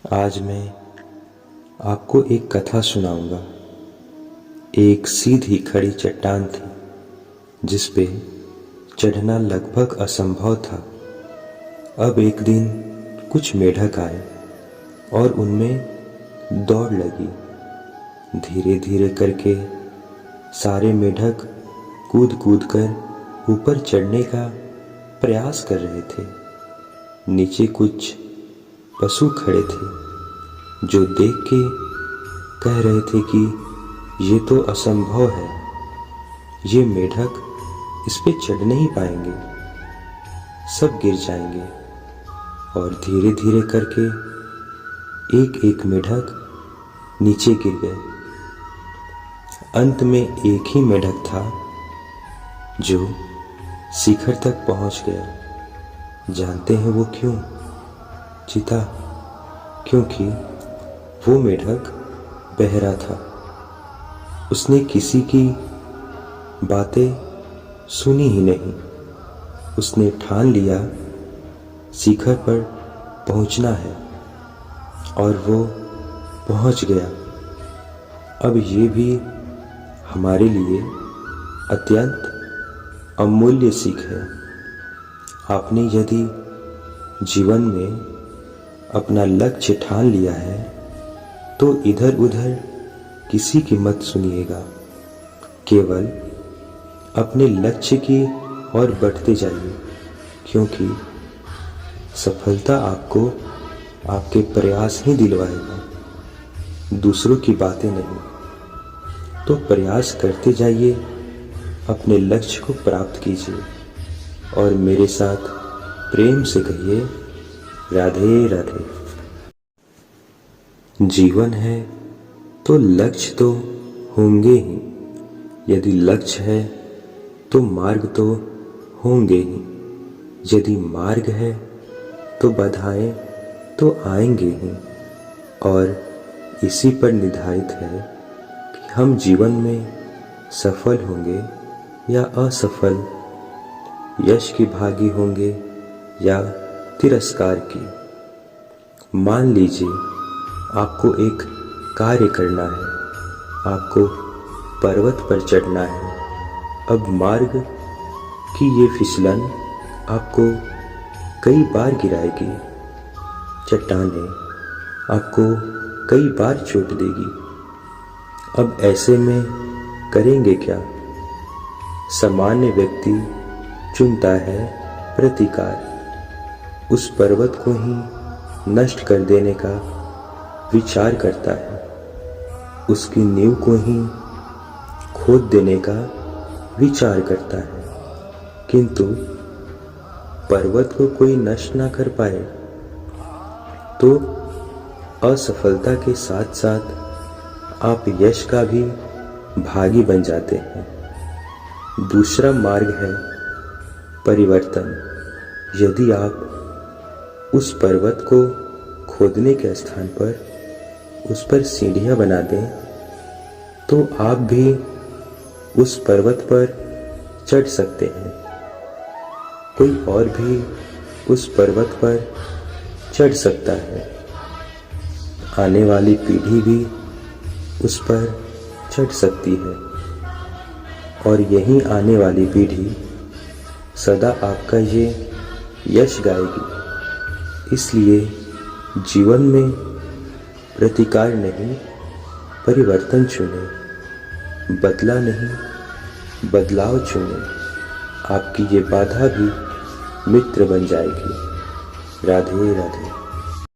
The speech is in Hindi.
आज मैं आपको एक कथा सुनाऊंगा। एक सीधी खड़ी चट्टान थी जिस पे चढ़ना लगभग असंभव था। अब एक दिन कुछ मेढक आए और उनमें दौड़ लगी। धीरे धीरे करके सारे मेढक कूद कूद कर ऊपर चढ़ने का प्रयास कर रहे थे। नीचे कुछ पशु खड़े थे जो देख के कह रहे थे कि ये तो असंभव है, ये मेढक इस पे चढ़ नहीं पाएंगे, सब गिर जाएंगे। और धीरे धीरे करके एक एक मेढक नीचे गिर गए। अंत में एक ही मेढक था जो शिखर तक पहुंच गया। जानते हैं वो क्यों? चिता, क्योंकि वो मेढक बहरा था। उसने किसी की बातें सुनी ही नहीं। उसने ठान लिया शिखर पर पहुंचना है और वो पहुंच गया। अब ये भी हमारे लिए अत्यंत अमूल्य सीख है। आपने यदि जीवन में अपना लक्ष्य ठान लिया है तो इधर उधर किसी की मत सुनिएगा। केवल अपने लक्ष्य की ओर बढ़ते जाइए, क्योंकि सफलता आपको आपके प्रयास ही दिलवाएगा, दूसरों की बातें नहीं। तो प्रयास करते जाइए, अपने लक्ष्य को प्राप्त कीजिए और मेरे साथ प्रेम से कहिए, राधे राधे। जीवन है तो लक्ष्य तो होंगे ही। यदि लक्ष्य है तो मार्ग तो होंगे ही। यदि मार्ग है तो बाधाएं तो आएंगे ही। और इसी पर निर्धारित है कि हम जीवन में सफल होंगे या असफल, यश की भागी होंगे या तिरस्कार की। मान लीजिए आपको एक कार्य करना है, आपको पर्वत पर चढ़ना है। अब मार्ग की ये फिसलन आपको कई बार गिराएगी, चट्टानें आपको कई बार चोट देगी। अब ऐसे में करेंगे क्या? सामान्य व्यक्ति चुनता है प्रतिकार, उस पर्वत को ही नष्ट कर देने का विचार करता है, उसकी नींव को ही खोद देने का विचार करता है। किंतु पर्वत को कोई नष्ट ना कर पाए तो असफलता के साथ साथ आप यश का भी भागी बन जाते हैं। दूसरा मार्ग है परिवर्तन। यदि आप उस पर्वत को खोदने के स्थान पर उस पर सीढ़ियां बना दें तो आप भी उस पर्वत पर चढ़ सकते हैं। कोई और भी उस पर्वत पर चढ़ सकता है। आने वाली पीढ़ी भी उस पर चढ़ सकती है और यही आने वाली पीढ़ी सदा आपका ये यश गाएगी। इसलिए जीवन में प्रतिकार नहीं, परिवर्तन चुने। बदला नहीं, बदलाव चुने। आपकी ये बाधा भी मित्र बन जाएगी। राधे राधे।